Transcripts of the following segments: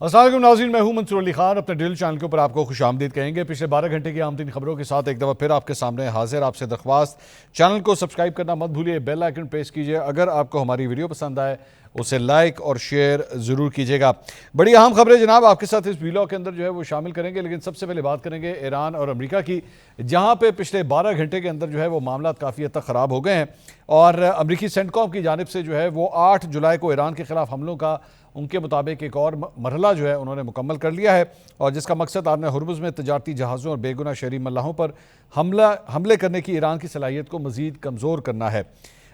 السلام علیکم ناظرین، میں ہوں منصور علی خان۔ اپنے ڈیل چینل کے اوپر آپ کو خوش آمدید کہیں گے۔ پچھلے 12 گھنٹے کی اہم ترین خبروں کے ساتھ ایک دفعہ پھر آپ کے سامنے حاضر۔ آپ سے درخواست، چینل کو سبسکرائب کرنا مت بھولیے، بیل آئیکن پریس کیجئے۔ اگر آپ کو ہماری ویڈیو پسند آئے اسے لائک اور شیئر ضرور کیجئے گا۔ بڑی اہم خبریں جناب آپ کے ساتھ اس ویلاگ کے اندر جو ہے وہ شامل کریں گے، لیکن سب سے پہلے بات کریں گے ایران اور امریکہ کی، جہاں پہ پچھلے 12 گھنٹے کے اندر جو ہے وہ معاملات کافی حد تک خراب ہو گئے ہیں، اور امریکی سینٹکام کی جانب سے جو ہے وہ 8 جولائی کو ایران کے خلاف حملوں کا ان کے مطابق ایک اور مرحلہ جو ہے انہوں نے مکمل کر لیا ہے، اور جس کا مقصد آپ نے ہرمز میں تجارتی جہازوں اور بے گناہ شہری ملاحوں پر حملے کرنے کی ایران کی صلاحیت کو مزید کمزور کرنا ہے۔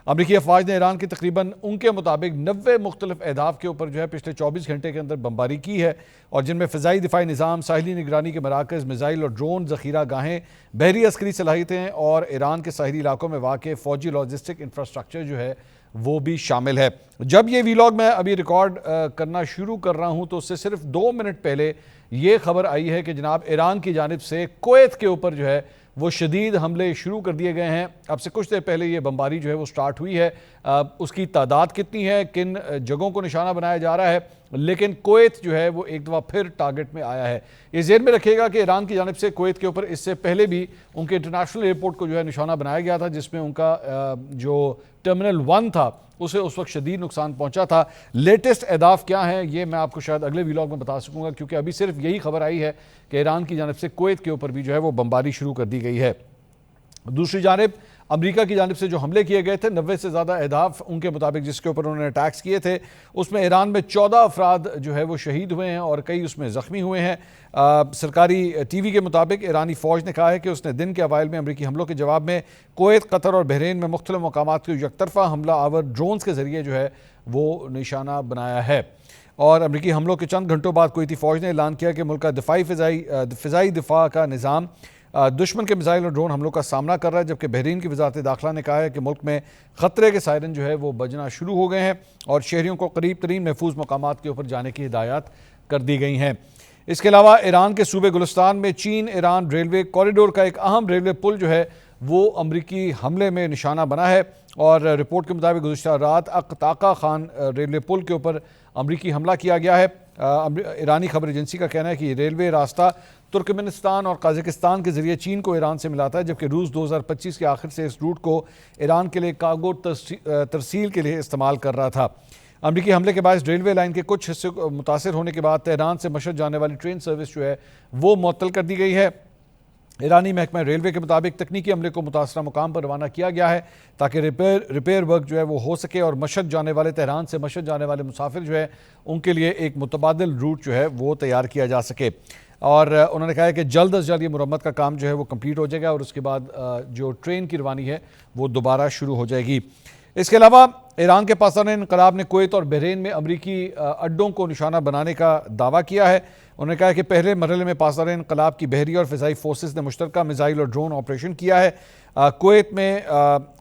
امریکی افواج نے ایران کی تقریباً ان کے مطابق 90 مختلف اہداف کے اوپر جو ہے پچھلے 24 گھنٹے کے اندر بمباری کی ہے، اور جن میں فضائی دفاعی نظام، ساحلی نگرانی کے مراکز، میزائل اور ڈرون ذخیرہ گاہیں، بحری عسکری صلاحیتیں اور ایران کے ساحلی علاقوں میں واقع فوجی لاجسٹک انفراسٹرکچر جو ہے وہ بھی شامل ہے۔ جب یہ ویلاگ میں ابھی ریکارڈ کرنا شروع کر رہا ہوں تو اس سے صرف 2 منٹ پہلے یہ خبر آئی ہے کہ جناب ایران کی جانب سے کویت کے اوپر جو ہے وہ شدید حملے شروع کر دیے گئے ہیں۔ اب سے کچھ دیر پہلے یہ بمباری جو ہے وہ سٹارٹ ہوئی ہے۔ اس کی تعداد کتنی ہے، کن جگہوں کو نشانہ بنایا جا رہا ہے، لیکن کویت جو ہے وہ ایک دفعہ پھر ٹارگٹ میں آیا ہے۔ یہ ذہن میں رکھیے گا کہ ایران کی جانب سے کویت کے اوپر اس سے پہلے بھی ان کے انٹرنیشنل ایئرپورٹ کو جو ہے نشانہ بنایا گیا تھا، جس میں ان کا جو ٹرمینل 1 تھا اسے اس وقت شدید نقصان پہنچا تھا۔ لیٹسٹ اہداف کیا ہیں یہ میں آپ کو شاید اگلے ویلاگ میں بتا سکوں گا، کیونکہ ابھی صرف یہی خبر آئی ہے کہ ایران کی جانب سے کویت کے اوپر بھی جو ہے وہ بمباری شروع کر دی گئی ہے۔ دوسری جانب امریکہ کی جانب سے جو حملے کیے گئے تھے، 90 سے زیادہ اہداف ان کے مطابق جس کے اوپر انہوں نے اٹیکس کیے تھے، اس میں ایران میں 14 افراد جو ہے وہ شہید ہوئے ہیں اور کئی اس میں زخمی ہوئے ہیں۔ سرکاری ٹی وی کے مطابق ایرانی فوج نے کہا ہے کہ اس نے دن کے اوائل میں امریکی حملوں کے جواب میں کویت، قطر اور بحرین میں مختلف مقامات کو یک طرفہ حملہ آور ڈرونز کے ذریعے جو ہے وہ نشانہ بنایا ہے۔ اور امریکی حملوں کے چند گھنٹوں بعد کویتی فوج نے اعلان کیا کہ ملک کا فضائی دفاع کا نظام دشمن کے میزائل اور ڈرون حملوں کا سامنا کر رہا ہے، جبکہ بحرین کی وزارت داخلہ نے کہا ہے کہ ملک میں خطرے کے سائرن جو ہے وہ بجنا شروع ہو گئے ہیں اور شہریوں کو قریب ترین محفوظ مقامات کے اوپر جانے کی ہدایات کر دی گئی ہیں۔ اس کے علاوہ ایران کے صوبے گلستان میں چین ایران ریلوے کوریڈور کا ایک اہم ریلوے پل جو ہے وہ امریکی حملے میں نشانہ بنا ہے، اور رپورٹ کے مطابق گزشتہ رات اقتاقہ خان ریلوے پل کے اوپر امریکی حملہ کیا گیا ہے۔ ایرانی خبر ایجنسی کا کہنا ہے کہ یہ ریلوے راستہ ترکمنستان اور قازقستان کے ذریعے چین کو ایران سے ملاتا ہے، جبکہ روس 2025 کے آخر سے اس روٹ کو ایران کے لیے کارگو ترسیل کے لیے استعمال کر رہا تھا۔ امریکی حملے کے باعث ریلوے لائن کے کچھ حصے متاثر ہونے کے بعد تہران سے مشہد جانے والی ٹرین سروس جو ہے وہ معطل کر دی گئی ہے۔ ایرانی محکمہ ریلوے کے مطابق تکنیکی عملے کو متاثرہ مقام پر روانہ کیا گیا ہے تاکہ ریپیئر ورک جو ہے وہ ہو سکے اور مشہد جانے والے تہران سے مشہد جانے والے مسافر جو ہے ان کے لیے ایک متبادل روٹ جو ہے وہ تیار کیا جا سکے، اور انہوں نے کہا ہے کہ جلد از جلد یہ مرمت کا کام جو ہے وہ کمپلیٹ ہو جائے گا اور اس کے بعد جو ٹرین کی روانی ہے وہ دوبارہ شروع ہو جائے گی۔ اس کے علاوہ ایران کے پاسداران انقلاب نے کویت اور بحرین میں امریکی اڈوں کو نشانہ بنانے کا دعویٰ کیا ہے۔ انہوں نے کہا ہے کہ پہلے مرحلے میں پاسداران انقلاب کی بحری اور فضائی فورسز نے مشترکہ میزائل اور ڈرون آپریشن کیا ہے۔ کویت میں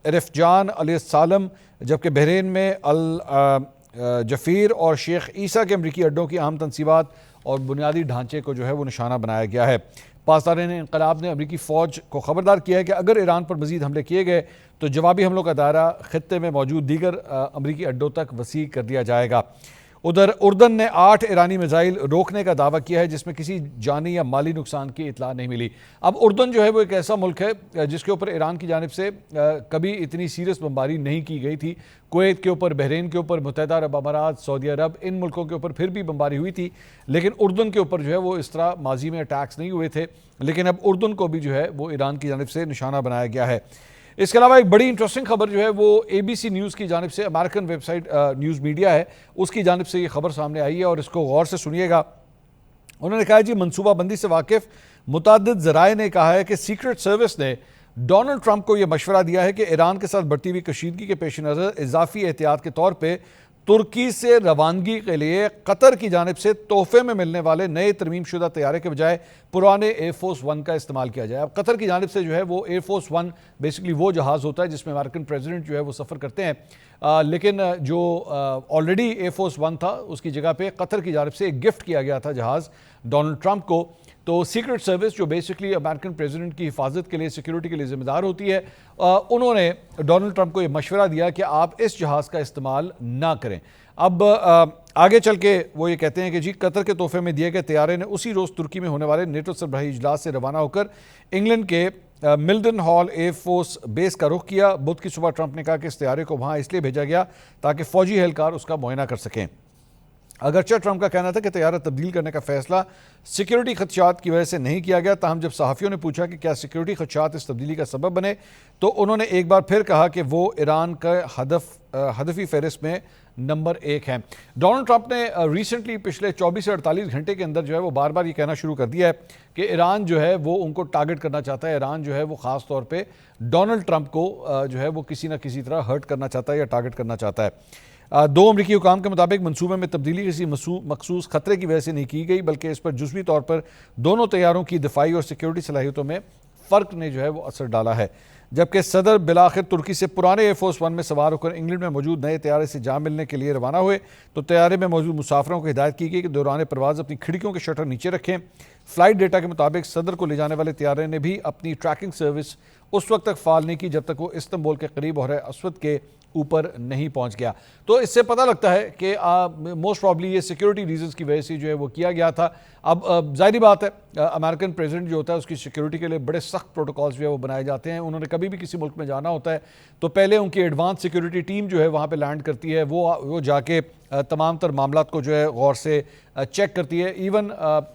رفجان، علیہ السلام، جبکہ بحرین میں الجفیر اور شیخ عیسیٰ کے امریکی اڈوں کی اہم تنصیبات اور بنیادی ڈھانچے کو جو ہے وہ نشانہ بنایا گیا ہے۔ پاسداران انقلاب نے امریکی فوج کو خبردار کیا ہے کہ اگر ایران پر مزید حملے کیے گئے تو جوابی حملوں کا دائرہ خطے میں موجود دیگر امریکی اڈوں تک وسیع کر دیا جائے گا۔ ادھر اردن نے 8 ایرانی میزائل روکنے کا دعویٰ کیا ہے، جس میں کسی جانی یا مالی نقصان کی اطلاع نہیں ملی۔ اب اردن جو ہے وہ ایک ایسا ملک ہے جس کے اوپر ایران کی جانب سے کبھی اتنی سیریس بمباری نہیں کی گئی تھی۔ کویت کے اوپر، بحرین کے اوپر، متحدہ عرب امارات، سعودی عرب، ان ملکوں کے اوپر پھر بھی بمباری ہوئی تھی، لیکن اردن کے اوپر جو ہے وہ اس طرح ماضی میں اٹیکس نہیں ہوئے تھے، لیکن اب اردن کو بھی جو ہے وہ ایران کی جانب سے نشانہ بنایا گیا ہے۔ اس کے علاوہ ایک بڑی انٹرسٹنگ خبر جو ہے وہ ABC نیوز کی جانب سے، American web site news media ہے، اس کی جانب سے یہ خبر سامنے آئی ہے اور اس کو غور سے سنیے گا۔ انہوں نے کہا جی منصوبہ بندی سے واقف متعدد ذرائع نے کہا ہے کہ سیکرٹ سروس نے ڈونلڈ ٹرمپ کو یہ مشورہ دیا ہے کہ ایران کے ساتھ بڑھتی ہوئی کشیدگی کے پیش نظر اضافی احتیاط کے طور پہ ترکی سے روانگی کے لیے قطر کی جانب سے تحفے میں ملنے والے نئے ترمیم شدہ طیارے کے بجائے پرانے ایئر فورس 1 کا استعمال کیا جائے۔ اب قطر کی جانب سے جو ہے وہ ایئر فورس 1 بیسیکلی وہ جہاز ہوتا ہے جس میں امریکن پریزیڈنٹ جو ہے وہ سفر کرتے ہیں، لیکن جو آلریڈی ایئر فورس 1 تھا اس کی جگہ پہ قطر کی جانب سے ایک گفٹ کیا گیا تھا جہاز ڈونلڈ ٹرمپ کو۔ تو سیکرٹ سروس جو بیسیکلی امریکن پریزیڈنٹ کی حفاظت کے لیے، سیکیورٹی کے لیے ذمہ دار ہوتی ہے، انہوں نے ڈونلڈ ٹرمپ کو یہ مشورہ دیا کہ آپ اس جہاز کا استعمال نہ کریں۔ اب آگے چل کے وہ یہ کہتے ہیں کہ جی قطر کے تحفے میں دیے گئے طیارے نے اسی روز ترکی میں ہونے والے نیٹو سربراہی اجلاس سے روانہ ہو کر انگلینڈ کے ملڈن ہال ایئر فورس بیس کا رخ کیا۔ بدھ کی صبح ٹرمپ نے کہا کہ اس طیارے کو وہاں اس لیے بھیجا گیا تاکہ فوجی اہلکار اس کا معائنہ کر سکیں۔ اگرچہ ٹرمپ کا کہنا تھا کہ طیارہ تبدیل کرنے کا فیصلہ سیکیورٹی خدشات کی وجہ سے نہیں کیا گیا، تاہم جب صحافیوں نے پوچھا کہ کیا سیکیورٹی خدشات اس تبدیلی کا سبب بنے تو انہوں نے ایک بار پھر کہا کہ وہ ایران کا ہدفی فہرست میں نمبر 1 ہے۔ ڈونلڈ ٹرمپ نے ریسنٹلی پچھلے 24 سے 48 گھنٹے کے اندر جو ہے وہ بار بار یہ کہنا شروع کر دیا ہے کہ ایران جو ہے وہ ان کو ٹارگٹ کرنا چاہتا ہے، ایران جو ہے وہ خاص طور پہ ڈونلڈ ٹرمپ کو جو ہے وہ کسی نہ کسی طرح ہرٹ کرنا چاہتا ہے یا ٹارگٹ کرنا چاہتا ہے۔ 2 امریکی حکام کے مطابق منصوبے میں تبدیلی کسی مخصوص خطرے کی وجہ سے نہیں کی گئی، بلکہ اس پر جزوی طور پر دونوں طیاروں کی دفاعی اور سیکیورٹی صلاحیتوں میں فرق نے جو ہے وہ اثر ڈالا ہے۔ جبکہ صدر بالآخر ترکی سے پرانے ایئر فورس 1 میں سوار ہو کر انگلینڈ میں موجود نئے طیارے سے جا ملنے کے لیے روانہ ہوئے تو طیارے میں موجود مسافروں کو ہدایت کی گئی کہ دوران پرواز اپنی کھڑکیوں کے شٹر نیچے رکھیں۔ فلائٹ ڈیٹا کے مطابق صدر کو لے جانے والے طیارے نے بھی اپنی ٹریکنگ سروس اس وقت تک فعال نہیں کی جب تک وہ استنبول کے قریب بحر اسود کے اوپر نہیں پہنچ گیا۔ تو اس سے پتہ لگتا ہے کہ موسٹ پرابلی یہ سیکیورٹی ریزنز کی وجہ سے جو ہے وہ کیا گیا تھا۔ اب ظاہری بات ہے امریکن پریزیڈنٹ جو ہوتا ہے اس کی سیکیورٹی کے لیے بڑے سخت پروٹوکالز جو ہے وہ بنائے جاتے ہیں۔ انہوں نے کبھی بھی کسی ملک میں جانا ہوتا ہے تو پہلے ان کی ایڈوانس سیکیورٹی ٹیم جو ہے وہاں پہ لینڈ کرتی ہے، وہ جا کے تمام تر معاملات کو جو ہے غور سے چیک کرتی ہے۔ ایون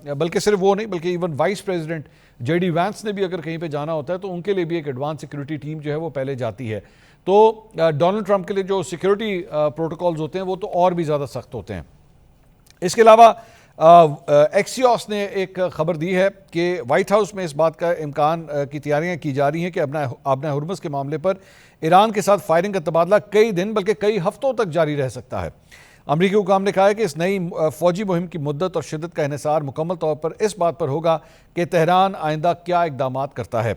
بلکہ صرف وہ نہیں بلکہ even vice president J D Vance نے بھی اگر کہیں پہ جانا ہوتا ہے تو ان کے لیے بھی ایک ایڈوانس سیکیورٹی ٹیم جو ہے وہ پہلے جاتی ہے۔ تو ڈونلڈ ٹرمپ کے لیے جو سیکیورٹی پروٹوکالز ہوتے ہیں وہ تو اور بھی زیادہ سخت ہوتے ہیں۔ اس کے علاوہ ایکسیوس نے ایک خبر دی ہے کہ وائٹ ہاؤس میں اس بات کا امکان کی تیاریاں کی جا رہی ہیں کہ آبنہ ہرمز کے معاملے پر ایران کے ساتھ فائرنگ کا تبادلہ کئی دن بلکہ کئی ہفتوں تک جاری رہ سکتا ہے۔ امریکی حکام نے کہا ہے کہ اس نئی فوجی مہم کی مدت اور شدت کا انحصار مکمل طور پر اس بات پر ہوگا کہ تہران آئندہ کیا اقدامات کرتا ہے۔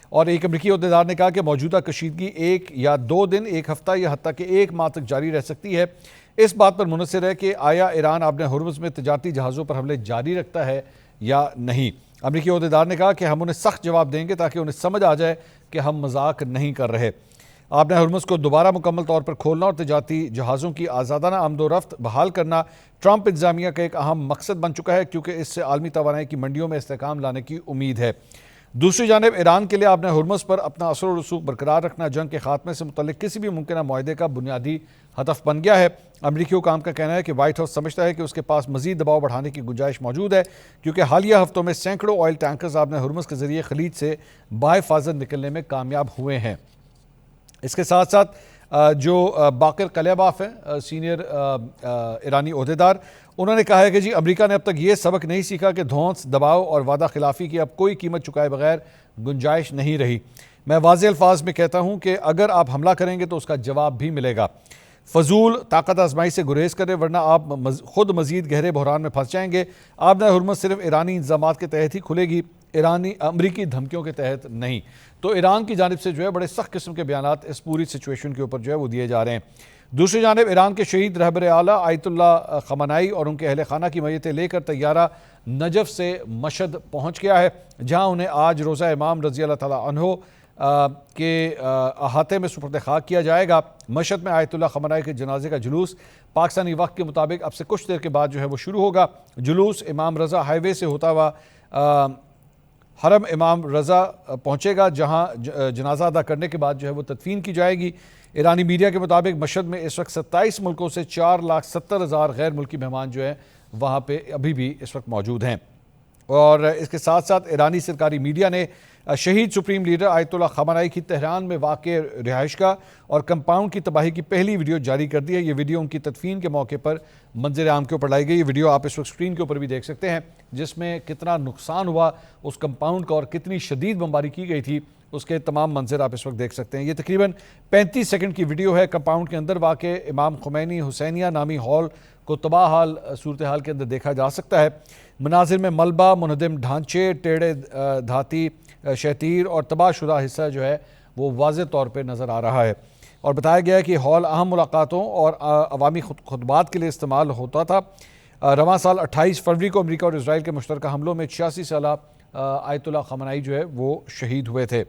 اور ایک امریکی عہدیدار نے کہا کہ موجودہ کشیدگی 1 یا 2 دن، 1 ہفتہ یا حتیٰ کہ 1 ماہ تک جاری رہ سکتی ہے۔ اس بات پر منحصر ہے کہ آیا ایران آبنہ ہرمز میں تجارتی جہازوں پر حملے جاری رکھتا ہے یا نہیں۔ امریکی عہدیدار نے کہا کہ ہم انہیں سخت جواب دیں گے تاکہ انہیں سمجھ آ جائے کہ ہم مذاق نہیں کر رہے۔ آبنہ ہرمز کو دوبارہ مکمل طور پر کھولنا اور تجارتی جہازوں کی آزادانہ آمد و رفت بحال کرنا ٹرمپ انتظامیہ کا ایک اہم مقصد بن چکا ہے کیونکہ اس سے عالمی توانائی کی منڈیوں میں استحکام لانے کی امید ہے۔ دوسری جانب ایران کے لیے آبنہ ہرمز پر اپنا اثر و رسوخ برقرار رکھنا جنگ کے خاتمے سے متعلق کسی بھی ممکنہ معاہدے کا بنیادی ہدف بن گیا ہے۔ امریکی حکام کا کہنا ہے کہ وائٹ ہاؤس سمجھتا ہے کہ اس کے پاس مزید دباؤ بڑھانے کی گنجائش موجود ہے کیونکہ حالیہ ہفتوں میں سینکڑوں آئل ٹینکرز آبنہ ہرمز کے ذریعے خلیج سے بحفاظت نکلنے میں کامیاب ہوئے ہیں۔ اس کے ساتھ ساتھ جو باقر قلیباف ہیں سینئر ایرانی عہدیدار، انہوں نے کہا ہے کہ جی امریکہ نے اب تک یہ سبق نہیں سیکھا کہ دھونس، دباؤ اور وعدہ خلافی کی اب کوئی قیمت چکائے بغیر گنجائش نہیں رہی۔ میں واضح الفاظ میں کہتا ہوں کہ اگر آپ حملہ کریں گے تو اس کا جواب بھی ملے گا۔ فضول طاقت آزمائی سے گریز کریں ورنہ آپ خود مزید گہرے بحران میں پھنس جائیں گے۔ آبنہ ہرمز صرف ایرانی انتظامات کے تحت ہی کھلے گی، امریکی دھمکیوں کے تحت نہیں۔ تو ایران کی جانب سے جو ہے بڑے سخت قسم کے بیانات اس پوری سچویشن کے اوپر جو ہے وہ دیے جا رہے ہیں۔ دوسری جانب ایران کے شہید رہبر اعلیٰ آیت اللہ خامنائی اور ان کے اہل خانہ کی میتیں لے کر طیارہ نجف سے مشہد پہنچ گیا ہے جہاں انہیں آج روضہ امام رضی اللہ تعالیٰ عنہ کے احاطے میں سپرد خاک کیا جائے گا۔ مشہد میں آیت اللہ خامنائی کے جنازے کا جلوس پاکستانی وقت کے مطابق اب سے کچھ دیر کے بعد جو ہے وہ شروع ہوگا۔ جلوس امام رضا ہائی وے سے ہوتا ہوا حرم امام رضا پہنچے گا جہاں جنازہ ادا کرنے کے بعد جو ہے وہ تدفین کی جائے گی۔ ایرانی میڈیا کے مطابق مشہد میں اس وقت 27 ملکوں سے 4,70,000 غیر ملکی مہمان جو ہیں وہاں پہ ابھی بھی اس وقت موجود ہیں۔ اور اس کے ساتھ ساتھ ایرانی سرکاری میڈیا نے شہید سپریم لیڈر آیت اللہ خامنائی کی تہران میں واقع رہائش گاہ اور کمپاؤنڈ کی تباہی کی پہلی ویڈیو جاری کر دی ہے۔ یہ ویڈیو ان کی تدفین کے موقع پر منظر عام کے اوپر لائی گئی۔ یہ ویڈیو آپ اس وقت سکرین کے اوپر بھی دیکھ سکتے ہیں جس میں کتنا نقصان ہوا اس کمپاؤنڈ کا اور کتنی شدید بمباری کی گئی تھی، اس کے تمام منظر آپ اس وقت دیکھ سکتے ہیں۔ یہ تقریباً 35 سیکنڈ کی ویڈیو ہے۔ کمپاؤنڈ کے اندر واقع امام خمینی حسینیہ نامی ہال کو تباہ حال صورتحال کے اندر دیکھا جا سکتا ہے۔ مناظر میں ملبہ، منہدم ڈھانچے، ٹیڑے دھاتی، شہتیر اور تباہ شدہ حصہ جو ہے وہ واضح طور پہ نظر آ رہا ہے۔ اور بتایا گیا ہے کہ ہال اہم ملاقاتوں اور عوامی خطبات کے لیے استعمال ہوتا تھا۔ رواں سال 28 فروری کو امریکہ اور اسرائیل کے مشترکہ حملوں میں 86 سالہ آیت اللہ خامنائی جو ہے وہ شہید ہوئے تھے۔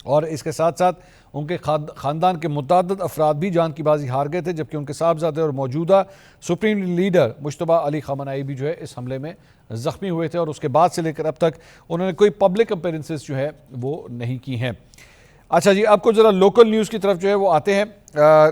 اور اس کے ساتھ ساتھ ان کے خاندان کے متعدد افراد بھی جان کی بازی ہار گئے تھے، جبکہ ان کے صاحبزادے اور موجودہ سپریم لیڈر مجتبیٰ علی خامنہئی بھی جو ہے اس حملے میں زخمی ہوئے تھے، اور اس کے بعد سے لے کر اب تک انہوں نے کوئی پبلک اپیرنسز جو ہے وہ نہیں کی ہیں۔ اچھا جی، اب کو ذرا لوکل نیوز کی طرف جو ہے وہ آتے ہیں،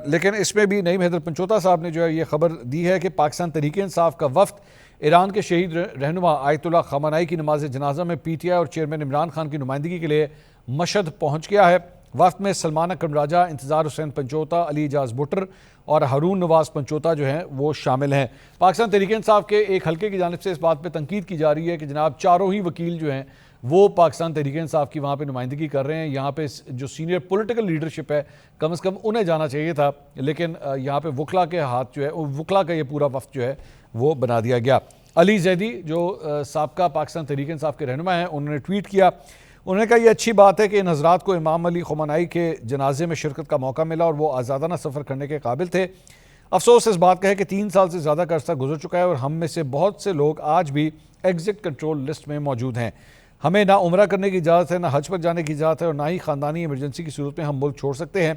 لیکن اس میں بھی نعیم حیدر پنچوتا صاحب نے جو ہے یہ خبر دی ہے کہ پاکستان تحریک انصاف کا وفد ایران کے شہید رہنما آیت اللہ خامنہئی کی نماز جنازہ میں پی ٹی آئی اور چیئرمین عمران خان کی نمائندگی کے لیے مشہد پہنچ گیا ہے۔ وفد میں سلمان اکرم راجہ، انتظار حسین پنچوتا، علی اعجاز بٹر اور ہارون نواز پنچوتا جو ہیں وہ شامل ہیں۔ پاکستان تحریک انصاف کے ایک حلقے کی جانب سے اس بات پہ تنقید کی جا رہی ہے کہ جناب چاروں ہی وکیل جو ہیں وہ پاکستان تحریک انصاف کی وہاں پہ نمائندگی کر رہے ہیں، یہاں پہ جو سینئر پولیٹیکل لیڈرشپ ہے کم از کم انہیں جانا چاہیے تھا، لیکن یہاں پہ وکلا کے ہاتھ جو ہے وکلا کا یہ پورا وفد جو ہے وہ بنا دیا گیا۔ علی زیدی جو سابقہ پاکستان تحریک انصاف کے رہنما ہیں، انہوں نے ٹویٹ کیا، انہوں نے کہا یہ اچھی بات ہے کہ ان حضرات کو امام علی خامنہئی کے جنازے میں شرکت کا موقع ملا اور وہ آزادانہ سفر کرنے کے قابل تھے۔ افسوس اس بات کا ہے کہ 3 سال سے زیادہ کا عرصہ گزر چکا ہے اور ہم میں سے بہت سے لوگ آج بھی ایگزٹ کنٹرول لسٹ میں موجود ہیں۔ ہمیں نہ عمرہ کرنے کی اجازت ہے، نہ حج پر جانے کی اجازت ہے، اور نہ ہی خاندانی ایمرجنسی کی صورت میں ہم ملک چھوڑ سکتے ہیں۔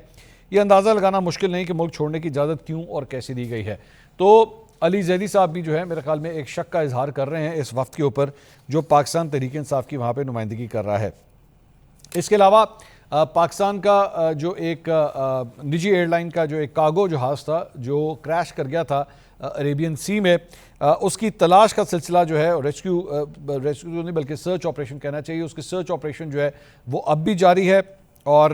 یہ اندازہ لگانا مشکل نہیں کہ ملک چھوڑنے کی اجازت کیوں اور کیسے دی گئی ہے۔ تو علی زیدی صاحب بھی جو ہے میرے خیال میں ایک شک کا اظہار کر رہے ہیں اس وفد کے اوپر جو پاکستان تحریک انصاف کی وہاں پہ نمائندگی کر رہا ہے۔ اس کے علاوہ پاکستان کا جو ایک نجی ایئر لائن کا جو ایک کارگو جہاز تھا جو کریش کر گیا تھا عریبین سی میں، اس کی تلاش کا سلسلہ جو ہے ریسکیو نہیں بلکہ سرچ آپریشن کہنا چاہیے، اس کی سرچ آپریشن جو ہے وہ اب بھی جاری ہے، اور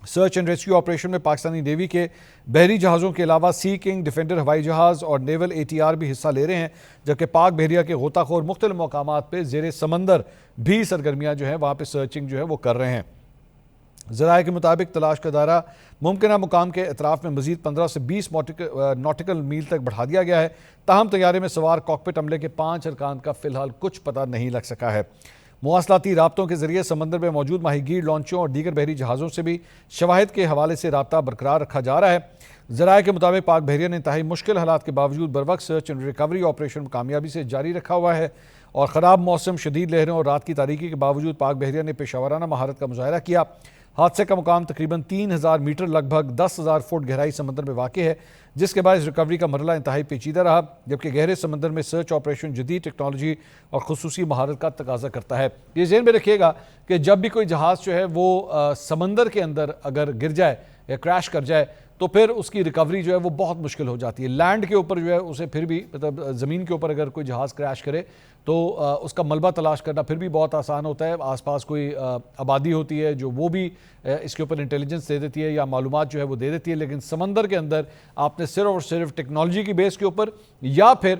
سرچ اینڈ ریسکیو آپریشن میں پاکستانی نیوی کے بحری جہازوں کے علاوہ سی کنگ، ڈیفینڈر ہوائی جہاز اور نیول اے ٹی آر بھی حصہ لے رہے ہیں، جبکہ پاک بحریہ کے غوطہ خور مختلف مقامات پہ زیر سمندر بھی سرگرمیاں جو ہیں وہاں پہ سرچنگ جو ہے وہ کر رہے ہیں۔ ذرائع کے مطابق تلاش کا دائرہ ممکنہ مقام کے اطراف میں مزید 15 سے 20 ناٹیکل میل تک بڑھا دیا گیا ہے، تاہم طیارے میں سوار کاکپٹ عملے کے 5 ارکان کا فی الحال کچھ پتہ نہیں لگ سکا ہے۔ مواصلاتی رابطوں کے ذریعے سمندر میں موجود ماہی گیر لانچوں اور دیگر بحری جہازوں سے بھی شواہد کے حوالے سے رابطہ برقرار رکھا جا رہا ہے۔ ذرائع کے مطابق پاک بحریہ نے انتہائی مشکل حالات کے باوجود بروقت سرچ اینڈ ریکوری آپریشن کامیابی سے جاری رکھا ہوا ہے، اور خراب موسم، شدید لہروں اور رات کی تاریکی کے باوجود پاک بحریہ نے پیشہ ورانہ مہارت کا مظاہرہ کیا۔ حادثے کا مقام تقریباً 3000 میٹر لگ بھگ 10,000 فٹ گہرائی سمندر میں واقع ہے، جس کے باعث ریکوری کا مرحلہ انتہائی پیچیدہ رہا، جبکہ گہرے سمندر میں سرچ آپریشن جدید ٹیکنالوجی اور خصوصی مہارت کا تقاضا کرتا ہے۔ یہ ذہن میں رکھیے گا کہ جب بھی کوئی جہاز جو ہے وہ سمندر کے اندر اگر گر جائے یا کریش کر جائے تو پھر اس کی ریکوری جو ہے وہ بہت مشکل ہو جاتی ہے۔ لینڈ کے اوپر جو ہے اسے پھر بھی مطلب زمین کے اوپر اگر کوئی جہاز کریش کرے تو اس کا ملبہ تلاش کرنا پھر بھی بہت آسان ہوتا ہے، آس پاس کوئی آبادی ہوتی ہے جو وہ بھی اس کے اوپر انٹیلیجنس دے دیتی ہے یا معلومات جو ہے وہ دے دیتی ہے، لیکن سمندر کے اندر آپ نے صرف اور صرف ٹیکنالوجی کی بیس کے اوپر یا پھر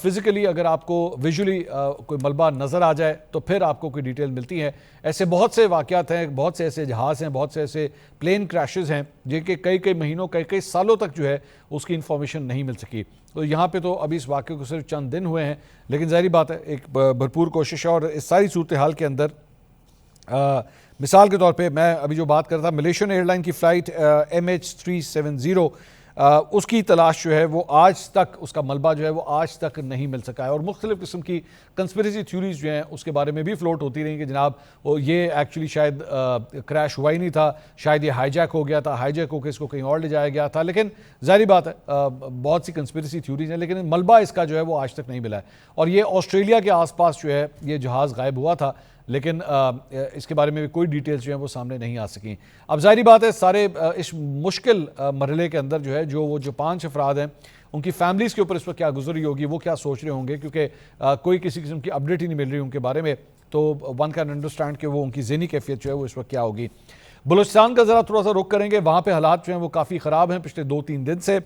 فزیکلی اگر آپ کو ویژولی کوئی ملبہ نظر آ جائے تو پھر آپ کو کوئی ڈیٹیل ملتی ہے۔ ایسے بہت سے واقعات ہیں، بہت سے ایسے جہاز ہیں، بہت سے ایسے پلین کریشز ہیں جن کے کئی مہینوں کئی سالوں تک جو ہے اس کی انفارمیشن نہیں مل سکی۔ تو یہاں پہ تو ابھی اس واقعے کو صرف چند دن ہوئے ہیں، لیکن ظاہری بات ہے ایک بھرپور کوشش ہے، اور اس ساری صورتحال کے اندر مثال کے طور پہ میں ابھی جو بات کر رہا تھا ملیشین ایئر لائن کی فلائٹ MH370 اس کی تلاش جو ہے وہ آج تک اس کا ملبہ جو ہے وہ آج تک نہیں مل سکا ہے، اور مختلف قسم کی کنسپیریسی تھیوریز جو ہیں اس کے بارے میں بھی فلوٹ ہوتی رہیں کہ جناب یہ ایکچولی شاید کریش ہوا ہی نہیں تھا، شاید یہ ہائی جیک ہو گیا تھا، ہائی جیک ہو کے اس کو کہیں اور لے جایا گیا تھا، لیکن ظاہری بات ہے بہت سی کنسپیریسی تھیوریز ہیں، لیکن ملبہ اس کا جو ہے وہ آج تک نہیں ملا ہے، اور یہ آسٹریلیا کے آس پاس جو ہے یہ جہاز غائب ہوا تھا، لیکن اس کے بارے میں بھی کوئی ڈیٹیلز جو ہیں وہ سامنے نہیں آ سکیں۔ اب ظاہری بات ہے سارے اس مشکل مرحلے کے اندر جو ہے جو 5 افراد ہیں ان کی فیملیز کے اوپر اس وقت کیا گزر رہی ہوگی، وہ کیا سوچ رہے ہوں گے، کیونکہ کوئی کسی قسم کی اپڈیٹ ہی نہیں مل رہی ان کے بارے میں، تو ون کین انڈرسٹینڈ کہ وہ ان کی ذہنی کیفیت جو ہے وہ اس وقت کیا ہوگی۔ بلوچستان کا ذرا تھوڑا سا رخ کریں گے، وہاں پہ حالات جو ہیں وہ کافی خراب ہیں پچھلے 2-3 دن سے،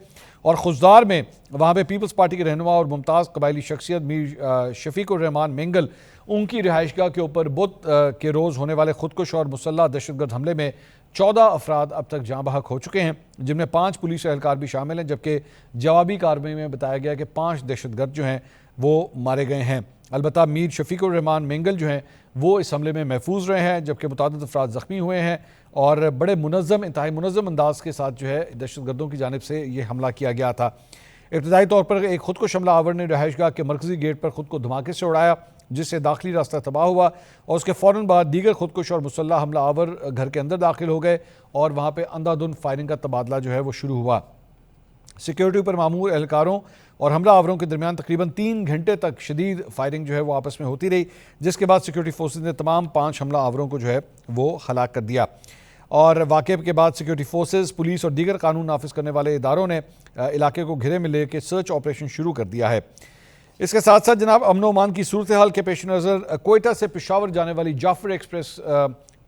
اور خضدار میں وہاں پہ پیپلز پارٹی کے رہنما اور ممتاز قبائلی شخصیت میر شفیق الرحمان مینگل ان کی رہائش گاہ کے اوپر بدھ کے روز ہونے والے خودکش اور مسلح دہشت گرد حملے میں 14 افراد اب تک جاں بحق ہو چکے ہیں، جن میں 5 پولیس اہلکار بھی شامل ہیں، جبکہ جوابی کارروائی میں بتایا گیا کہ 5 دہشت گرد جو ہیں وہ مارے گئے ہیں۔ البتہ میر شفیق الرحمان مینگل جو ہیں وہ اس حملے میں محفوظ رہے ہیں، جبکہ متعدد افراد زخمی ہوئے ہیں، اور بڑے انتہائی منظم انداز کے ساتھ جو ہے دہشت گردوں کی جانب سے یہ حملہ کیا گیا تھا۔ ابتدائی طور پر ایک خودکش حملہ آور نے رہائش گاہ کے مرکزی گیٹ پر خود کو دھماکے سے اڑایا، جس سے داخلی راستہ تباہ ہوا اور اس کے فوراً بعد دیگر خودکش اور مسلح حملہ آور گھر کے اندر داخل ہو گئے اور وہاں پہ اندھا دھند فائرنگ کا تبادلہ جو ہے وہ شروع ہوا۔ سیکیورٹی پر مامور اہلکاروں اور حملہ آوروں کے درمیان تقریباً 3 گھنٹے تک شدید فائرنگ جو ہے وہ آپس میں ہوتی رہی، جس کے بعد سیکیورٹی فورسز نے تمام 5 حملہ آوروں کو جو ہے وہ ہلاک کر دیا۔ اور واقعے کے بعد سیکیورٹی فورسز، پولیس اور دیگر قانون نافذ کرنے والے اداروں نے علاقے کو گھیرے میں لے کے سرچ آپریشن شروع کر دیا ہے۔ اس کے ساتھ ساتھ جناب امن و امان کی صورتحال کے پیش نظر کوئٹہ سے پشاور جانے والی جعفر ایکسپریس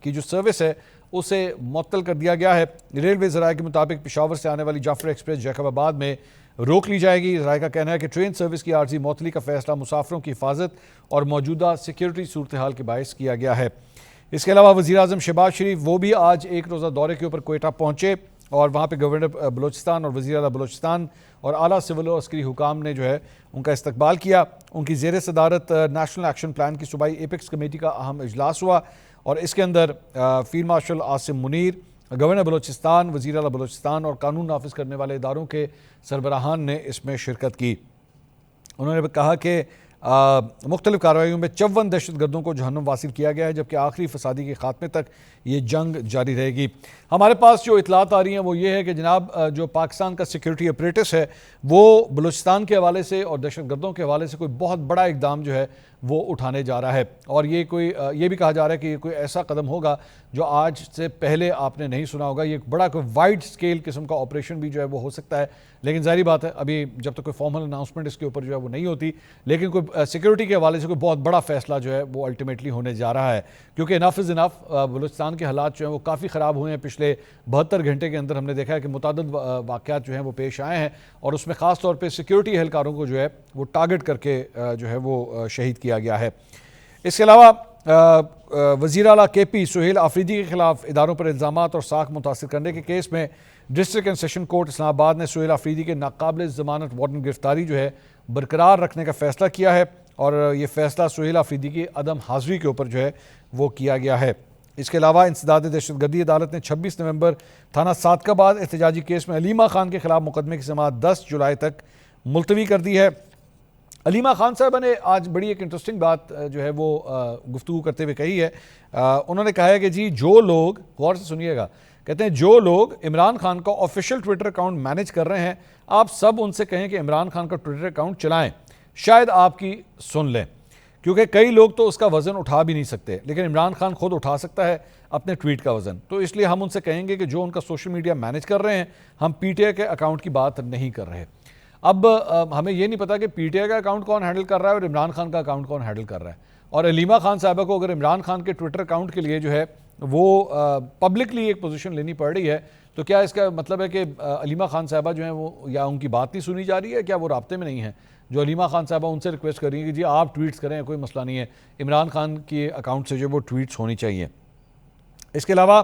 کی جو سروس ہے اسے معطل کر دیا گیا ہے۔ ریلوے ذرائع کے مطابق پشاور سے آنے والی جعفر ایکسپریس جیکب آباد میں روک لی جائے گی۔ ذرائع کا کہنا ہے کہ ٹرین سروس کی عارضی معطلی کا فیصلہ مسافروں کی حفاظت اور موجودہ سیکیورٹی صورتحال کے باعث کیا گیا ہے۔ اس کے علاوہ وزیر اعظم شہباز شریف وہ بھی آج ایک روزہ دورے کے اوپر کوئٹہ پہنچے اور وہاں پہ گورنر بلوچستان اور وزیر اعلیٰ بلوچستان اور اعلیٰ سول و عسکری حکام نے جو ہے ان کا استقبال کیا۔ ان کی زیر صدارت نیشنل ایکشن پلان کی صوبائی ایپیکس کمیٹی کا اہم اجلاس ہوا اور اس کے اندر field marshal Asim Munir, governor Balochistan, وزیر اعلیٰ بلوچستان اور قانون نافذ کرنے والے اداروں کے سربراہان نے اس میں شرکت کی۔ انہوں نے کہا کہ مختلف کارروائیوں میں 54 دہشت گردوں کو جہنم واصل کیا گیا ہے، جبکہ آخری فسادی کے خاتمے تک یہ جنگ جاری رہے گی۔ ہمارے پاس جو اطلاعات آ رہی ہیں وہ یہ ہے کہ جناب جو پاکستان کا سیکیورٹی اپریٹس ہے وہ بلوچستان کے حوالے سے اور دہشت گردوں کے حوالے سے کوئی بہت بڑا اقدام جو ہے وہ اٹھانے جا رہا ہے، اور یہ بھی کہا جا رہا ہے کہ یہ کوئی ایسا قدم ہوگا جو آج سے پہلے آپ نے نہیں سنا ہوگا۔ یہ ایک بڑا کوئی وائڈ سکیل قسم کا آپریشن بھی جو ہے وہ ہو سکتا ہے، لیکن ظاہری بات ہے ابھی جب تک کوئی فارمل اناؤنسمنٹ اس کے اوپر جو ہے وہ نہیں ہوتی، لیکن کوئی سیکیورٹی کے حوالے سے کوئی بہت بڑا فیصلہ جو ہے وہ الٹیمیٹلی ہونے جا رہا ہے، کیونکہ انف از انف بلوچستان کے حالات جو ہیں وہ کافی خراب ہوئے ہیں۔ پچھلے 72 گھنٹے کے اندر ہم نے دیکھا ہے کہ متعدد واقعات جو ہیں وہ پیش آئے ہیں اور اس میں خاص طور پہ سیکیورٹی اہلکاروں کو جو ہے وہ ٹارگٹ کر کے جو ہے وہ شہید کیا گیا ہے۔ اس کے علاوہ وزیر اعلیٰ کے پی سہیل آفریدی کے خلاف اداروں پر الزامات اور ساکھ متاثر کرنے کے کیس میں ڈسٹرکٹ اینڈ سیشن کورٹ اسلام آباد نے سہیل آفریدی کے ناقابل ضمانت وارنٹ گرفتاری جو ہے برقرار رکھنے کا فیصلہ کیا ہے، اور یہ فیصلہ سہیل آفریدی کی عدم حاضری کے اوپر جو ہے وہ کیا گیا ہے۔ اس کے علاوہ انسداد دہشت گردی عدالت نے 26 نومبر تھانہ صادق آباد احتجاجی کیس میں علیمہ خان کے خلاف مقدمے کی سماعت 10 جولائی تک ملتوی کر دی ہے۔ علیمہ خان صاحبہ نے آج بڑی ایک انٹرسٹنگ بات جو ہے وہ گفتگو کرتے ہوئے کہی ہے۔ انہوں نے کہا ہے کہ جی جو لوگ، غور سے سنیے گا، کہتے ہیں جو لوگ عمران خان کا آفیشیل ٹویٹر اکاؤنٹ مینیج کر رہے ہیں، آپ سب ان سے کہیں کہ عمران خان کا ٹویٹر اکاؤنٹ چلائیں، شاید آپ کی سن لیں، کیونکہ کئی لوگ تو اس کا وزن اٹھا بھی نہیں سکتے، لیکن عمران خان خود اٹھا سکتا ہے اپنے ٹویٹ کا وزن۔ تو اس لیے ہم ان سے کہیں گے کہ جو ان کا سوشل میڈیا مینیج کر رہے ہیں، ہم پی ٹی آئی کے اکاؤنٹ کی بات نہیں کر رہے۔ اب ہمیں یہ نہیں پتا کہ پی ٹی آئی کا اکاؤنٹ کون ہینڈل کر رہا ہے اور عمران خان کا اکاؤنٹ کون ہینڈل کر رہا ہے، اور علیمہ خان صاحبہ کو اگر عمران خان کے ٹویٹر اکاؤنٹ کے لیے جو ہے وہ پبلکلی ایک پوزیشن لینی پڑ رہی ہے، تو کیا اس کا مطلب ہے کہ علیمہ خان صاحبہ جو ہیں وہ یا ان کی بات نہیں سنی جا رہی ہے، کیا وہ رابطے میں نہیں ہیں؟ جو علیمہ خان صاحبہ ان سے ریکویسٹ کر رہی ہیں کہ جی آپ ٹویٹس کریں، کوئی مسئلہ نہیں ہے، عمران خان کے اکاؤنٹ سے جو وہ ٹویٹس ہونی چاہیے۔ اس کے علاوہ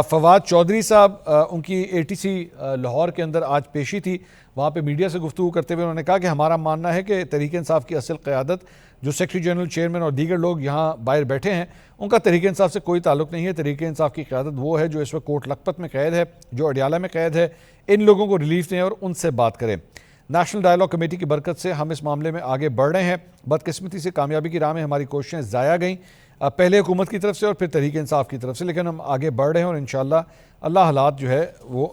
فواد چودھری صاحب، ان کی اے ٹی سی لاہور کے اندر آج پیشی تھی، وہاں پہ میڈیا سے گفتگو کرتے ہوئے انہوں نے کہا کہ ہمارا ماننا ہے کہ تحریک انصاف کی اصل قیادت، جو سیکرٹری جنرل، چیئرمین اور دیگر لوگ یہاں باہر بیٹھے ہیں، ان کا تحریک انصاف سے کوئی تعلق نہیں ہے۔ تحریک انصاف کی قیادت وہ ہے جو اس وقت کوٹ لکھپت میں قید ہے، جو اڈیالہ میں قید ہے، ان لوگوں کو ریلیف دیں اور ان سے بات کریں۔ نیشنل ڈائیلاگ کمیٹی کی برکت سے ہم اس معاملے میں آگے بڑھ رہے ہیں، بدقسمتی سے کامیابی کی راہ میں ہماری کوششیں ضائع گئیں، پہلے حکومت کی طرف سے اور پھر تحریک انصاف کی طرف سے، لیکن ہم آگے بڑھ رہے ہیں اور انشاءاللہ اللہ حالات جو ہے وہ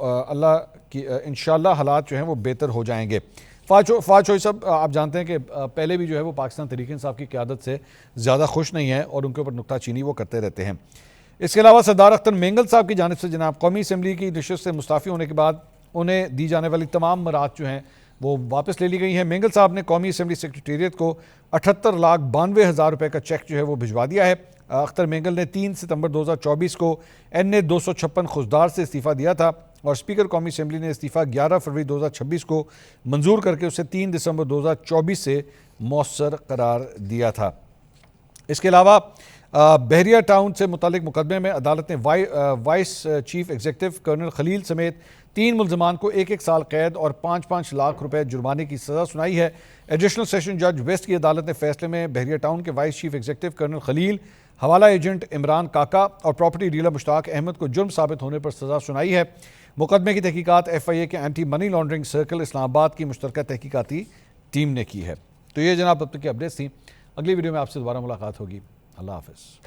انشاءاللہ حالات جو ہیں وہ بہتر ہو جائیں گے۔ فواد چودھری صاحب آپ جانتے ہیں کہ پہلے بھی جو ہے وہ پاکستان تحریک انصاف کی قیادت سے زیادہ خوش نہیں ہیں اور ان کے اوپر نکتہ چینی وہ کرتے رہتے ہیں۔ اس کے علاوہ سردار اختر مینگل صاحب کی جانب سے جناب قومی اسمبلی کی نشست سے مستعفی ہونے کے بعد انہیں دی جانے والی تمام مراعات جو ہیں وہ واپس لے لی گئی ہیں۔ مینگل صاحب نے قومی اسمبلی سیکریٹریٹ کو 78,92,000 روپے کا چیک جو ہے وہ بھجوا دیا ہے۔ اختر مینگل نے 3 ستمبر 2024 کو NA 256 خضدار سے استعفیٰ دیا تھا اور اسپیکر قومی اسمبلی نے استعفیٰ 11 فروری 2026 کو منظور کر کے اسے 3 دسمبر 2024 سے مؤثر قرار دیا تھا۔ اس کے علاوہ بحریہ ٹاؤن سے متعلق مقدمے میں عدالت نے وائس چیف ایگزیکٹو کرنل خلیل سمیت 3 ملزمان کو 1 سال قید اور 5 لاکھ روپے جرمانے کی سزا سنائی ہے۔ ایڈیشنل سیشن جج ویسٹ کی عدالت نے فیصلے میں بحریہ ٹاؤن کے وائس چیف ایگزیکٹو کرنل خلیل، حوالہ ایجنٹ عمران کاکا اور پراپرٹی ڈیلر مشتاق احمد کو جرم ثابت ہونے پر سزا سنائی ہے۔ مقدمے کی تحقیقات FIA کے اینٹی منی لانڈرنگ سرکل اسلام آباد کی مشترکہ تحقیقاتی ٹیم نے کی ہے۔ تو یہ جناب اب تک کی اپڈیٹس تھیں۔ اگلی ویڈیو میں آپ سے دوبارہ ملاقات ہوگی. اللہ حافظ.